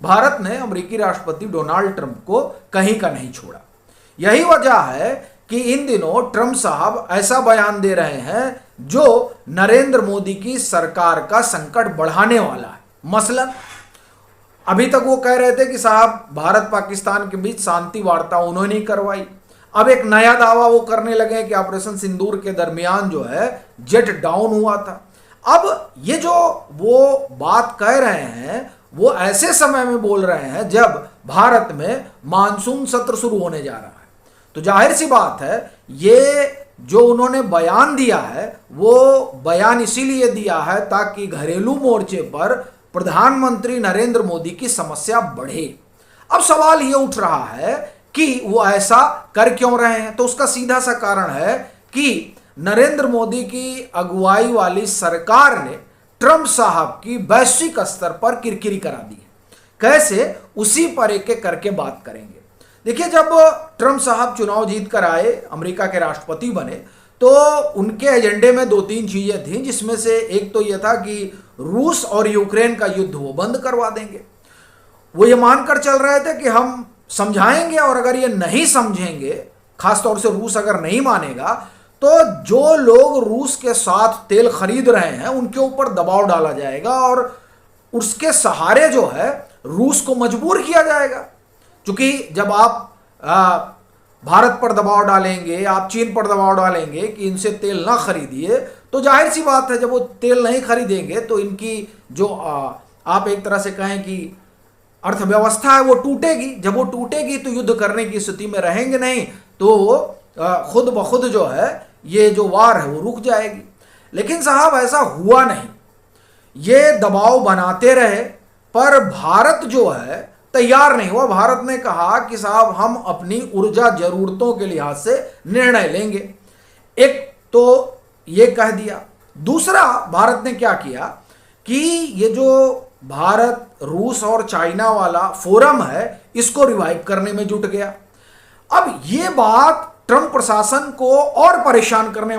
भारत ने अमेरिकी राष्ट्रपति डोनाल्ड ट्रंप को कहीं का नहीं छोड़ा। यही वजह है कि इन दिनों ट्रंप साहब ऐसा बयान दे रहे हैं जो नरेंद्र मोदी की सरकार का संकट बढ़ाने वाला है। मसलन अभी तक वो कह रहे थे कि साहब भारत पाकिस्तान के बीच शांति वार्ता उन्होंने ही करवाई। अब एक नया दावा वो करने लगे कि ऑपरेशन सिंदूर के दरमियान जो है जेट डाउन हुआ था। अब ये जो वो बात कह रहे हैं वो ऐसे समय में बोल रहे हैं जब भारत में मानसून सत्र शुरू होने जा रहा है। तो जाहिर सी बात है ये जो उन्होंने बयान दिया है वो बयान इसीलिए दिया है ताकि घरेलू मोर्चे पर प्रधानमंत्री नरेंद्र मोदी की समस्या बढ़े। अब सवाल ये उठ रहा है कि वो ऐसा कर क्यों रहे हैं। तो उसका सीधा सा कारण है कि नरेंद्र मोदी की अगुवाई वाली सरकार ने ट्रंप साहब की वैश्विक स्तर पर किरकिरी करा दी है। कैसे, उसी पर एक एक करके बात करेंगे। देखिए, जब ट्रंप साहब चुनाव जीत कर आए, अमेरिका के राष्ट्रपति बने, तो उनके एजेंडे में 2-3 चीजें थीं, जिसमें से एक तो यह था कि रूस और यूक्रेन का युद्ध वो बंद करवा देंगे। वो ये मानकर चल रहे थे कि हम समझाएंगे और अगर ये नहीं समझेंगे, खासतौर से रूस अगर नहीं मानेगा, तो जो लोग रूस के साथ तेल खरीद रहे हैं उनके ऊपर दबाव डाला जाएगा और उसके सहारे जो है रूस को मजबूर किया जाएगा। क्योंकि जब आप भारत पर दबाव डालेंगे, आप चीन पर दबाव डालेंगे कि इनसे तेल ना खरीदिए, तो जाहिर सी बात है जब वो तेल नहीं खरीदेंगे तो इनकी जो आप एक तरह से कहें कि अर्थव्यवस्था है वो टूटेगी। जब वो टूटेगी तो युद्ध करने की स्थिति में रहेंगे नहीं, तो खुद ब खुद जो है ये जो वार है वो रुक जाएगी। लेकिन साहब ऐसा हुआ नहीं, ये दबाव बनाते रहे पर भारत जो है तैयार नहीं हुआ। भारत ने कहा कि साहब हम अपनी ऊर्जा जरूरतों के लिहाज से निर्णय लेंगे। एक तो ये कह दिया। दूसरा, भारत ने क्या किया कि ये जो भारत रूस और चाइना वाला फोरम है इसको रिवाइव करने में जुट गया। अब ये बात ट्रंप प्रशासन को और परेशान करने